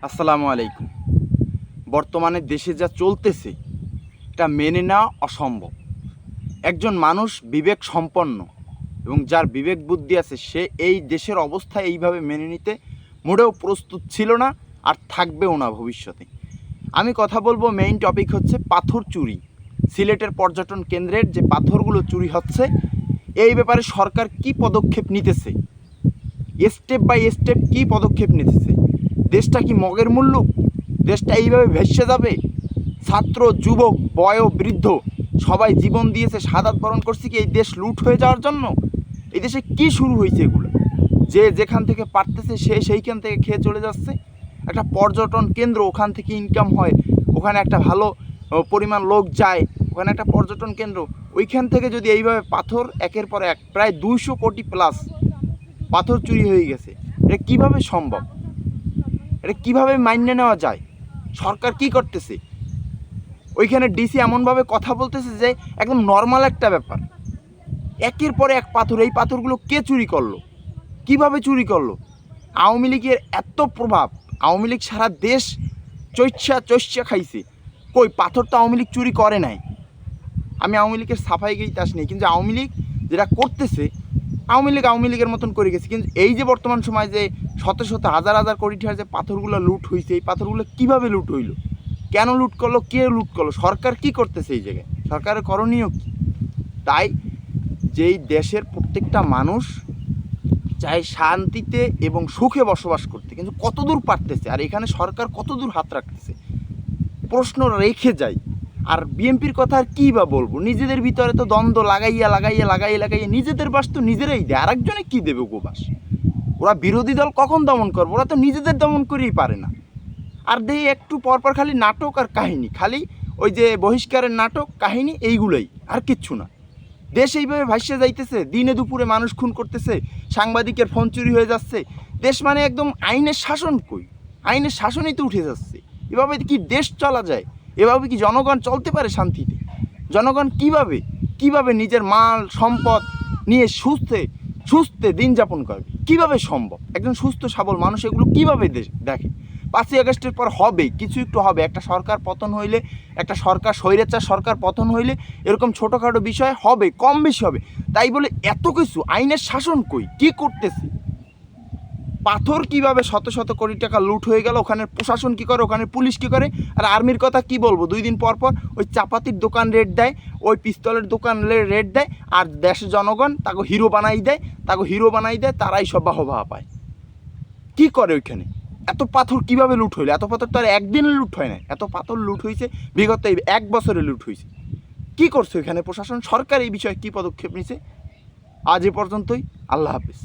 আসসালামু আলাইকুম। বর্তমানে দেশে যা চলতেছে এটা মেনে নেওয়া অসম্ভব। একজন মানুষ বিবেক সম্পন্ন এবং যার বিবেক বুদ্ধি আছে সে এই দেশের অবস্থা এইভাবে মেনে নিতে মোটেও প্রস্তুত ছিল না আর থাকবেও না ভবিষ্যতে। আমি কথা বলবো, মেইন টপিক হচ্ছে পাথর চুরি। সিলেটের পর্যটন কেন্দ্রের যে পাথরগুলো চুরি হচ্ছে এই ব্যাপারে সরকার কি পদক্ষেপ নিতেছে, স্টেপ বাই স্টেপ কি পদক্ষেপ নিতেছে। দেশটা কি মগের মুল্লুক? দেশটা এইভাবে ভেসে যাবে? ছাত্র, যুবক, বৃদ্ধ সবাই জীবন দিয়েছে, শাহাদাত বরণ করছে কি এই দেশ লুট হয়ে যাওয়ার জন্য? এই দেশে কি শুরু হয়েছে এগুলো? যে যেখান থেকে পারতেছে সে সেইখান থেকে খেয়ে চলে যাচ্ছে। একটা পর্যটন কেন্দ্র, ওখান থেকে ইনকাম হয়, ওখানে একটা ভালো পরিমাণ লোক যায়, ওখানে একটা পর্যটন কেন্দ্র, ওইখান থেকে যদি এইভাবে পাথর একের পর এক প্রায় 200 কোটি প্লাস পাথর চুরি হয়ে গেছে, এটা কীভাবে সম্ভব? এটা কীভাবে মাইনে নেওয়া যায়? সরকার কি করতেছে? ওইখানে ডিসি এমনভাবে কথা বলতেছে যে একদম নর্মাল একটা ব্যাপার। একের পরে এক পাথর, এই পাথরগুলো কে চুরি করলো? কিভাবে চুরি করলো? আওয়ামী লীগের এত প্রভাব, আওয়ামী লীগ সারা দেশ চৈচ্ছা খাইছে। কই পাথর তো আওয়ামী লীগ চুরি করে নাই। আমি আওয়ামী লীগের সাফাই গেইতে আসিনি, কিন্তু আওয়ামী লীগ যেটা করতেছে আওয়ামী লীগের মতন করে গেছে। কিন্তু এই যে বর্তমান সময় যে শত শত হাজার হাজার কোটি টাকার যে পাথরগুলো লুট হয়েছে, এই পাথরগুলো কীভাবে লুট হইলো? কেন লুট করলো? কে লুট করলো? সরকার কি করতেছে এই জায়গায়? সরকারের করণীয় কী? তাই যেই দেশের প্রত্যেকটা মানুষ চায় শান্তিতে এবং সুখে বসবাস করতে, কিন্তু কতদূর পারতেছে? আর এখানে সরকার কতদূর হাত রাখতেছে প্রশ্ন রেখে যায়। আর বিএনপির কথা আর কী বা বলবো? নিজেদের ভিতরে তো দ্বন্দ্ব লাগাইয়া নিজেদের বাস তো নিজেরাই দেয়, আরেকজনে কী দেবে গোবাস? ওরা বিরোধী দল কখন দমন করবে? ওরা তো নিজেদের দমন করেই পারে না। আর দেখি একটু পরপর খালি নাটক আর কাহিনী, খালি ওই যে বহিষ্কারের নাটক কাহিনী, এইগুলোই, আর কিচ্ছু না। দেশ এইভাবে ভাসিয়ে যাইতেছে, দিনে দুপুরে মানুষ খুন করতেছে, সাংবাদিকের ফোন চুরি হয়ে যাচ্ছে। দেশ মানে একদম আইনের শাসন কই? আইনের শাসনই তো উঠে যাচ্ছে। এভাবে কি দেশ চলা যায়? এভাবে কি জনগণ চলতে পারে শান্তিতে? জনগণ কিভাবে নিজের মাল সম্পদ নিয়ে সুস্থে দিন যাপন করবে? কিভাবে সম্ভব? একজন সুস্থ সবল মানুষ এগুলো কীভাবে দেখে? 5ই আগস্টের পর হবে কিছু, একটু হবে। একটা সরকার পতন হইলে, একটা সরকার স্বৈরাচার সরকার পতন হইলে এরকম ছোটোখাটো বিষয় হবে, কম বেশি হবে। তাই বলে এত কিছু আইনের শাসন কই? কী করতেছে? পাথর কিভাবে শত শত কোটি টাকা লুট হয়ে গেল, ওখানে প্রশাসন কী করে, ওখানে পুলিশ কী করে? আর আর্মির কথা কি বলবো? 2 দিন পর ওই চাপাতির দোকান রেড দেয়, ওই পিস্তলের দোকান রেড দেয়, আর দেশের জনগণ তাকে হিরো বানাই দেয়, তারাই সব বাহবা পায়। কী করে ওইখানে? এত পাথর কিভাবে লুট হইলো? এত পাথর তো আর একদিনে লুট হয় না, এত পাথর লুট হয়েছে বিগত 1 বছরে লুট হয়েছে। কী করছে এখানে প্রশাসন? সরকার এই বিষয়ে কী পদক্ষেপ নিছে? আজ এ পর্যন্তই। আল্লাহ হাফিজ।